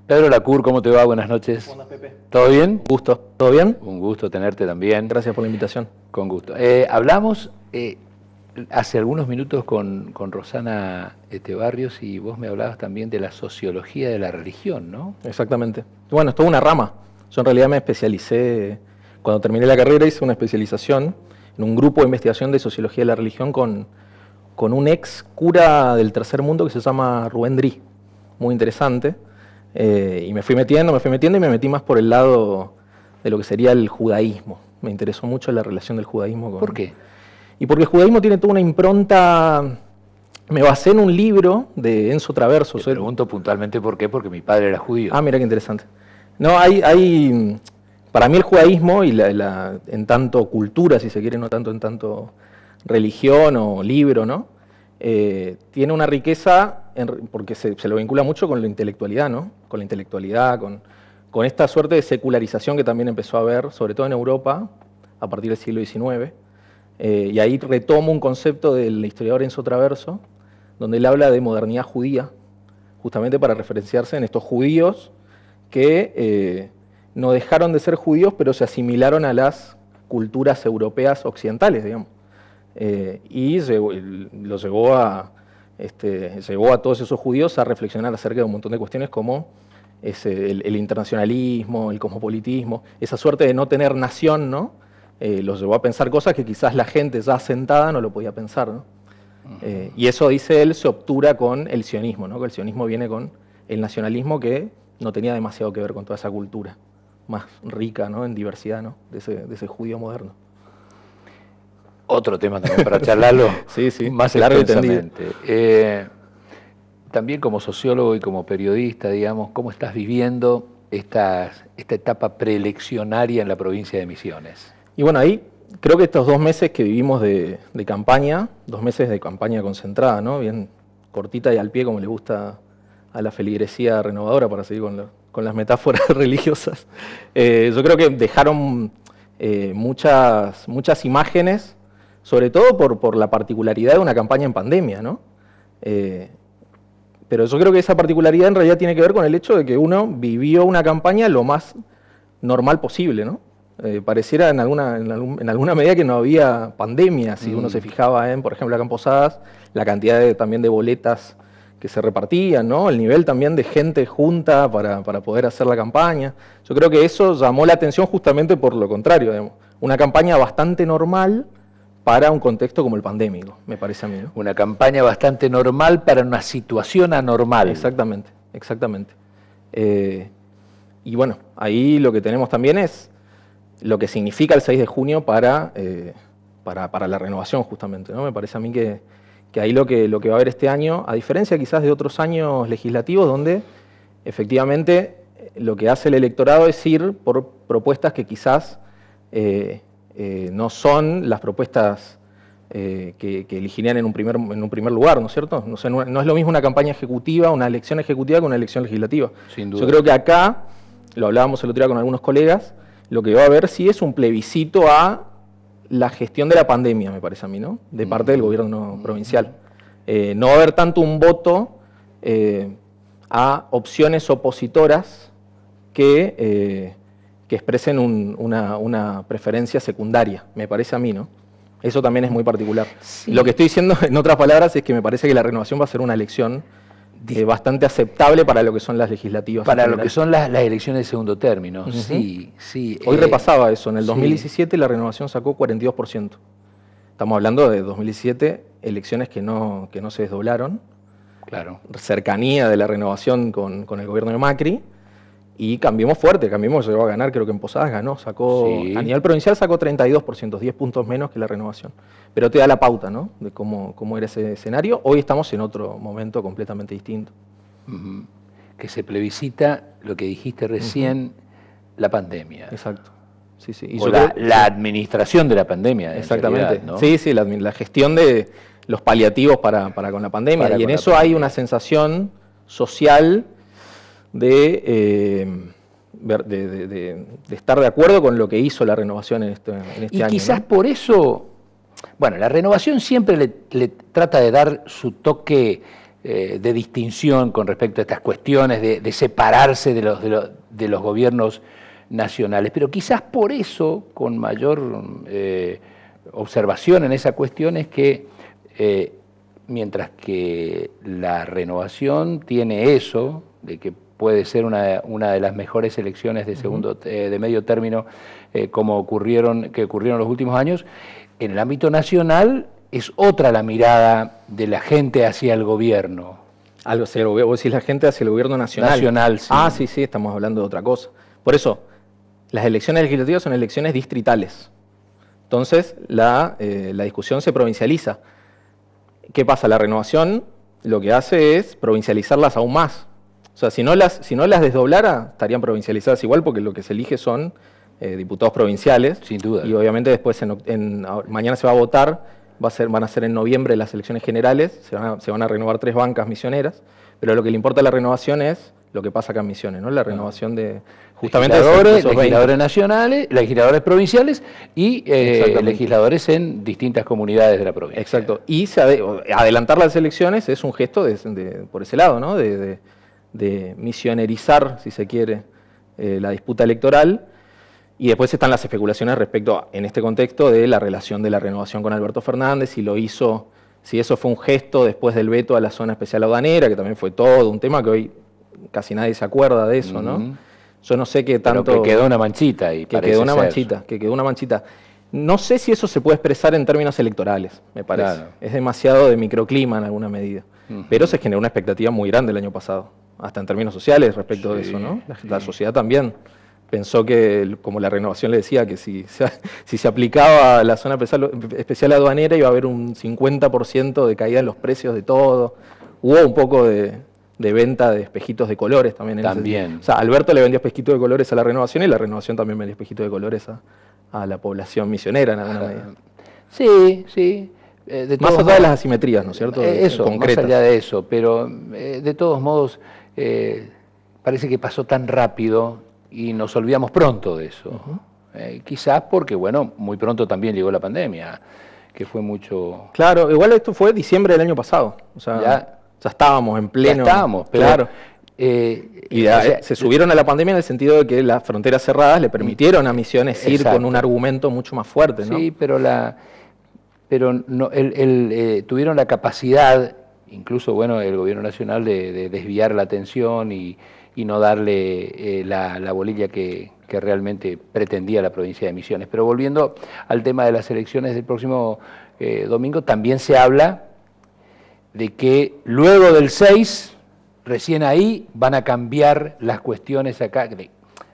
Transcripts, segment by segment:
Pedro Lacur, ¿cómo te va? Buenas noches. ¿Cómo andas, Pepe? ¿Todo bien? Gusto. ¿Todo bien? Un gusto tenerte también. Gracias por la invitación. Con gusto. Hablamos hace algunos minutos con Rosana Barrios y vos me hablabas también de la sociología de la religión, ¿no? Exactamente. Bueno, es toda una rama. Yo en realidad me especialicé, cuando terminé la carrera hice una especialización en un grupo de investigación de sociología de la religión con un ex cura del tercer mundo que se llama Rubén Drí. Muy interesante. Y me fui metiendo y me metí más por el lado de lo que sería el judaísmo. Me interesó mucho la relación del judaísmo con... ¿Por qué? Y porque el judaísmo tiene toda una impronta... Me basé en un libro de Enzo Traverso. Te pregunto puntualmente por qué, porque mi padre era judío. Ah, mira qué interesante. No, hay para mí el judaísmo, y en tanto cultura, si se quiere, no tanto en tanto religión o libro, ¿no? Tiene una riqueza porque se lo vincula mucho con la intelectualidad, ¿no? Con la intelectualidad, con esta suerte de secularización que también empezó a haber, sobre todo en Europa, a partir del siglo XIX. Y ahí retomo un concepto del historiador Enzo Traverso, donde él habla de modernidad judía, justamente para referenciarse en estos judíos que no dejaron de ser judíos, pero se asimilaron a las culturas europeas occidentales, digamos. Y lo llevó a todos esos judíos a reflexionar acerca de un montón de cuestiones como el internacionalismo, el cosmopolitismo, esa suerte de no tener nación, ¿no? Los llevó a pensar cosas que quizás la gente ya asentada no lo podía pensar, ¿no? Y eso, dice él, se obtura con el sionismo, ¿no? Que el sionismo viene con el nacionalismo que no tenía demasiado que ver con toda esa cultura más rica, ¿no? En diversidad, ¿no? de ese judío moderno. Otro tema también para charlarlo sí, más largo extensamente. También como sociólogo y como periodista, digamos, ¿cómo estás viviendo esta etapa preeleccionaria en la provincia de Misiones? Y bueno, ahí creo que estos 2 meses que vivimos de campaña, 2 meses de campaña concentrada, ¿no? Bien cortita y al pie, como le gusta a la feligresía renovadora, para seguir con las metáforas religiosas. Yo creo que dejaron muchas imágenes, sobre todo por la particularidad de una campaña en pandemia, ¿no? Pero yo creo que esa particularidad en realidad tiene que ver con el hecho de que uno vivió una campaña lo más normal posible, ¿no? Pareciera en alguna medida que no había pandemia, si uno se fijaba en, por ejemplo, acá en Posadas, la cantidad también de boletas que se repartían, ¿no? El nivel también de gente junta para poder hacer la campaña. Yo creo que eso llamó la atención justamente por lo contrario, digamos. Una campaña bastante normal para un contexto como el pandémico, me parece a mí, ¿no? Una campaña bastante normal para una situación anormal. Exactamente. Y bueno, ahí lo que tenemos también es lo que significa el 6 de junio para la renovación, justamente, ¿no? Me parece a mí que ahí lo que va a haber este año, a diferencia quizás de otros años legislativos, donde efectivamente lo que hace el electorado es ir por propuestas que quizás no son las propuestas que elegirían en un primer lugar, ¿no es cierto? No es lo mismo una campaña ejecutiva, una elección ejecutiva que una elección legislativa. Sin duda. Yo creo que acá, lo hablábamos el otro día con algunos colegas, lo que va a haber sí es un plebiscito a la gestión de la pandemia, me parece a mí, ¿no? De parte del gobierno provincial. No va a haber tanto un voto a opciones opositoras que expresen una preferencia secundaria, me parece a mí, ¿no? Eso también es muy particular. Sí. Lo que estoy diciendo, en otras palabras, es que me parece que la renovación va a ser una elección bastante aceptable para lo que son las legislativas. Para lo que son las elecciones de segundo término, sí. Hoy repasaba eso, en el 2017 la renovación sacó 42%. Estamos hablando de 2017, elecciones que no se desdoblaron. Claro. Cercanía de la renovación con el gobierno de Macri. Y Cambiemos fuerte, Cambiemos llegó a ganar, creo que en Posadas ganó, a nivel provincial sacó 32%, 10 puntos menos que la renovación. Pero te da la pauta, ¿no? De cómo era ese escenario. Hoy estamos en otro momento completamente distinto. Que se plebiscita, lo que dijiste recién, la pandemia. Exacto. Sí. Y o la administración de la pandemia. Exactamente. Realidad, ¿no? Sí, la gestión de los paliativos para con la pandemia. Y en eso hay una sensación social de estar de acuerdo con lo que hizo la renovación en este año. Y quizás, ¿no? Por eso, bueno, la renovación siempre le trata de dar su toque de distinción con respecto a estas cuestiones de separarse de los gobiernos nacionales. Pero quizás por eso, con mayor observación en esa cuestión, es que mientras que la Renovación tiene eso, de que puede ser una de las mejores elecciones de de medio término como ocurrieron los últimos años, en el ámbito nacional es otra la mirada de la gente hacia el gobierno. Vos decís la gente hacia el gobierno nacional. Nacional, sí. Ah, sí, estamos hablando de otra cosa. Por eso, las elecciones legislativas son elecciones distritales. Entonces, la discusión se provincializa. ¿Qué pasa? La Renovación lo que hace es provincializarlas aún más. O sea, si no las desdoblara, estarían provincializadas igual, porque lo que se elige son diputados provinciales. Sin duda. Y obviamente después, mañana se va a votar, van a ser en noviembre las elecciones generales, se van a renovar 3 bancas misioneras, pero lo que le importa a la Renovación es lo que pasa acá en Misiones, ¿no? La renovación de justamente legisladores nacionales, legisladores provinciales y legisladores en distintas comunidades de la provincia. Exacto. Y adelantar las elecciones es un gesto por ese lado, ¿no? De misionerizar, si se quiere, la disputa electoral. Y después están las especulaciones respecto, en este contexto, de la relación de la Renovación con Alberto Fernández, si eso fue un gesto después del veto a la zona especial aduanera, que también fue todo un tema que hoy casi nadie se acuerda de eso, ¿no? Yo no sé qué tanto... Pero que quedó una manchita ahí, que quedó una manchita. No sé si eso se puede expresar en términos electorales, me parece. Claro. Es demasiado de microclima en alguna medida. Pero se generó una expectativa muy grande el año pasado, hasta en términos sociales respecto de eso, ¿no? La sociedad también pensó que, como la Renovación le decía, que si se aplicaba a la zona especial aduanera iba a haber un 50% de caída en los precios de todo. Hubo un poco de venta de espejitos de colores también. O sea, Alberto le vendió espejitos de colores a la Renovación y la Renovación también vendió espejitos de colores a la población misionera en alguna medida. Sí. Más allá de las asimetrías, ¿no es cierto? Más allá de eso, pero de todos modos parece que pasó tan rápido y nos olvidamos pronto de eso. Quizás porque, bueno, muy pronto también llegó la pandemia, que fue mucho... Claro, igual esto fue diciembre del año pasado, o sea, ya estábamos en pleno... Ya estábamos, pero... Claro. Se subieron a la pandemia en el sentido de que las fronteras cerradas le permitieron a Misiones ir con un argumento mucho más fuerte, ¿no? Sí, pero tuvieron la capacidad, incluso, bueno, el gobierno nacional, de desviar la atención y no darle la bolilla que realmente pretendía la provincia de Misiones. Pero volviendo al tema de las elecciones del próximo domingo, también se habla de que luego del 6, recién ahí van a cambiar las cuestiones acá.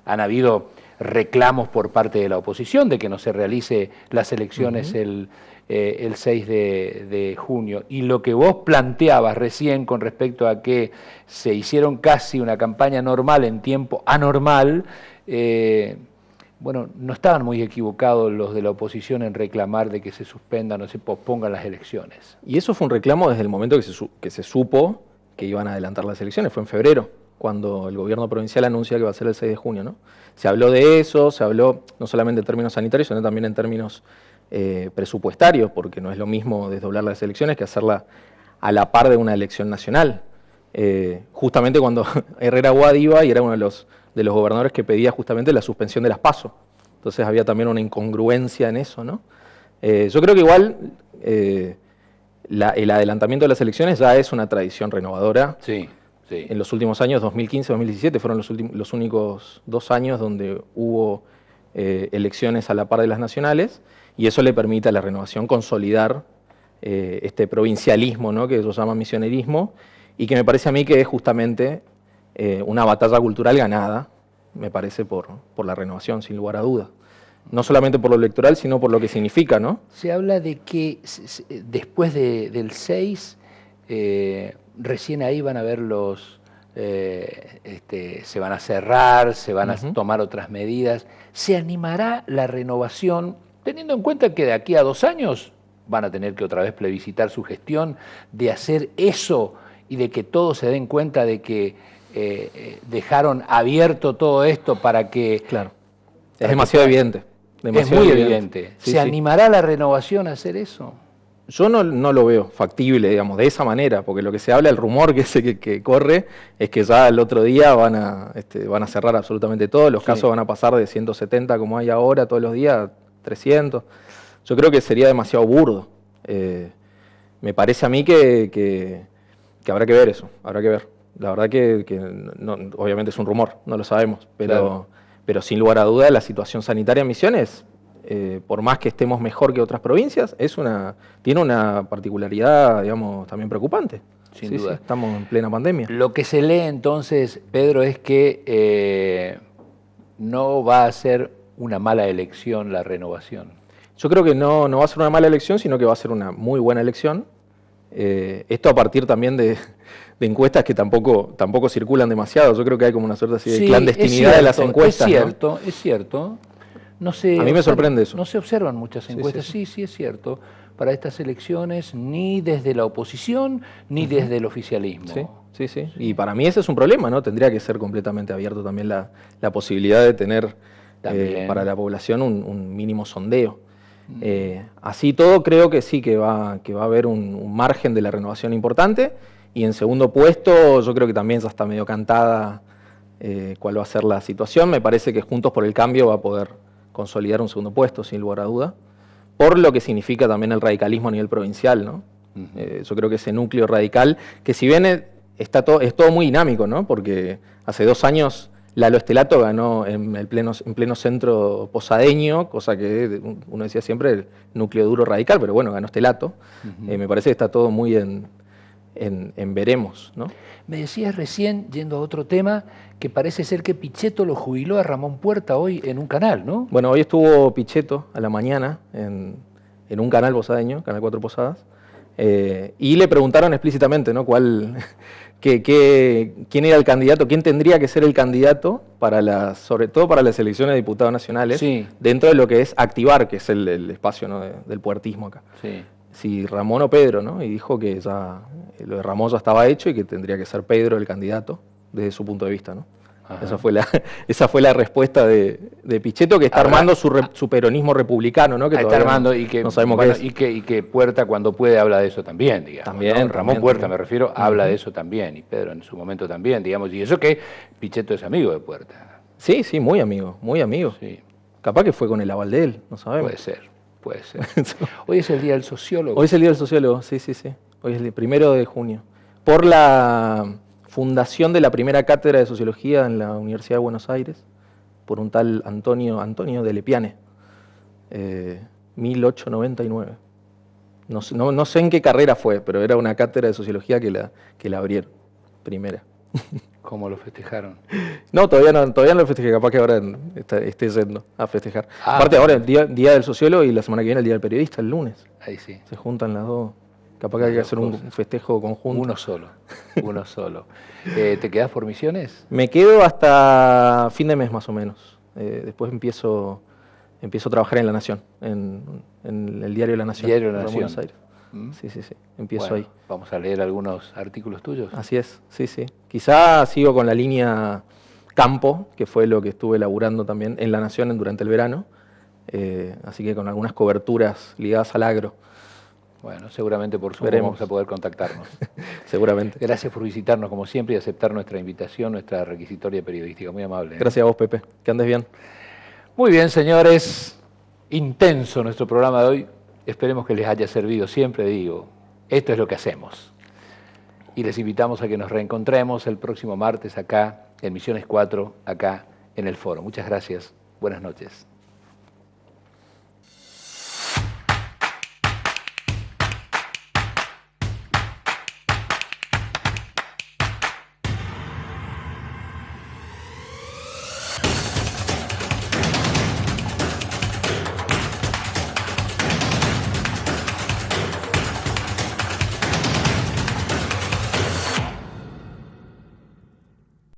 Han habido reclamos por parte de la oposición de que no se realice las elecciones el 6 de junio. Y lo que vos planteabas recién con respecto a que se hicieron casi una campaña normal en tiempo anormal, bueno, no estaban muy equivocados los de la oposición en reclamar de que se suspendan o se pospongan las elecciones. Y eso fue un reclamo desde el momento que se supo que iban a adelantar las elecciones, fue en febrero, cuando el gobierno provincial anuncia que va a ser el 6 de junio, ¿no? Se habló de eso, se habló no solamente en términos sanitarios, sino también en términos presupuestarios, porque no es lo mismo desdoblar las elecciones que hacerla a la par de una elección nacional. Justamente cuando Herrera Huad iba y era uno de los gobernadores que pedía justamente la suspensión de las PASO. Entonces había también una incongruencia en eso, ¿no? Yo creo que igual el adelantamiento de las elecciones ya es una tradición renovadora. Sí. En los últimos años, 2015, 2017, fueron los únicos 2 años donde hubo elecciones a la par de las nacionales, y eso le permite a la Renovación consolidar este provincialismo, ¿no?, que ellos llaman misionerismo, y que me parece a mí que es justamente una batalla cultural ganada, me parece, por la Renovación, sin lugar a duda. No solamente por lo electoral, sino por lo que significa, ¿no? Se habla de que después del 6, recién ahí van a ver se van a cerrar, se van a tomar otras medidas. ¿Se animará la Renovación, teniendo en cuenta que de aquí a 2 años van a tener que otra vez plebiscitar su gestión, de hacer eso y de que todos se den cuenta de que dejaron abierto todo esto para que... Claro, es demasiado evidente. Es muy evidente. ¿Se animará la Renovación a hacer eso? Yo no lo veo factible, digamos, de esa manera, porque lo que se habla, el rumor que corre, es que ya el otro día van a cerrar absolutamente todo, los casos van a pasar de 170 como hay ahora todos los días, 300. Yo creo que sería demasiado burdo. Me parece a mí que habrá que ver eso, habrá que ver. La verdad que no, obviamente es un rumor, no lo sabemos, pero sin lugar a duda la situación sanitaria en Misiones, por más que estemos mejor que otras provincias, tiene una particularidad, digamos, también preocupante. Sin duda. Sí, estamos en plena pandemia. Lo que se lee entonces, Pedro, es que no va a ser una mala elección la renovación. Yo creo que no va a ser una mala elección, sino que va a ser una muy buena elección. Esto a partir también de encuestas que tampoco circulan demasiado. Yo creo que hay como una suerte así de clandestinidad de las encuestas. Es cierto. No se a mí me sorprende eso. No se observan muchas encuestas. Sí, es cierto. Para estas elecciones, ni desde la oposición, ni desde el oficialismo. Sí. Y para mí ese es un problema, ¿no? Tendría que ser completamente abierto también la posibilidad de tener para la población un mínimo sondeo. Así todo creo que sí, que va a haber un margen de la renovación importante. Y en segundo puesto, yo creo que también ya está medio cantada cuál va a ser la situación. Me parece que Juntos por el Cambio va a poder consolidar un segundo puesto, sin lugar a duda, por lo que significa también el radicalismo a nivel provincial, ¿no? Yo creo que ese núcleo radical, que si bien es todo muy dinámico, ¿no? Porque hace 2 años Lalo Estelato ganó en pleno centro posadeño, cosa que uno decía siempre el núcleo duro radical, pero bueno, ganó Estelato. Me parece que está todo muy en veremos, ¿no? Me decías recién, yendo a otro tema, que parece ser que Pichetto lo jubiló a Ramón Puerta hoy en un canal, ¿no? Bueno, hoy estuvo Pichetto a la mañana en un canal posadeño, Canal 4 Posadas, y le preguntaron explícitamente, ¿no? ¿Quién era el candidato? ¿Quién tendría que ser el candidato sobre todo para las elecciones de diputados nacionales, dentro de lo que es activar, que es el espacio, ¿no? del puertismo acá? Sí. Si Ramón o Pedro, ¿no? Y dijo que ya lo de Ramón ya estaba hecho y que tendría que ser Pedro el candidato desde su punto de vista, ¿no? Esa fue la respuesta de Pichetto, que está armando su peronismo republicano, ¿no? Que está armando y que no sabemos bueno, qué es. y que Puerta cuando puede habla de eso también, digamos. También, ¿no? Ramón Puerta, me refiero, habla de eso también, y Pedro en su momento también, digamos, y eso que Pichetto es amigo de Puerta. Sí, muy amigo, muy amigo. Sí. Capaz que fue con el aval de él, no sabemos. Puede ser. Hoy es el Día del Sociólogo. Hoy es el Día del Sociólogo, sí. Hoy es el 1 de junio. Por la fundación de la primera cátedra de Sociología en la Universidad de Buenos Aires, por un tal Antonio de Lepiane, 1899. No sé en qué carrera fue, pero era una cátedra de Sociología que la abrieron, primera. ¿Cómo lo festejaron? No, todavía no lo festejé, capaz que ahora esté yendo a festejar. Aparte ahora el día del sociólogo y la semana que viene el Día del Periodista, el lunes. Ahí sí. Se juntan las dos. Capaz que hay que hacer un festejo conjunto. Uno solo. ¿Te quedás por Misiones? Me quedo hasta fin de mes más o menos. Después empiezo a trabajar en La Nación, en el Diario La Nación. Diario La Nación. Buenos Aires. Sí. Empiezo ahí. Vamos a leer algunos artículos tuyos. Así es, sí. Quizá sigo con la línea campo, que fue lo que estuve laburando también en La Nación durante el verano. Así que con algunas coberturas ligadas al agro. Bueno, seguramente por Zoom vamos a poder contactarnos. Seguramente. Gracias por visitarnos como siempre y aceptar nuestra invitación, nuestra requisitoria periodística. Muy amable. Gracias a vos, Pepe. Que andes bien. Muy bien, señores. Intenso nuestro programa de hoy. Esperemos que les haya servido. Siempre digo, esto es lo que hacemos. Y les invitamos a que nos reencontremos el próximo martes acá en Misiones 4, acá en el Foro. Muchas gracias. Buenas noches.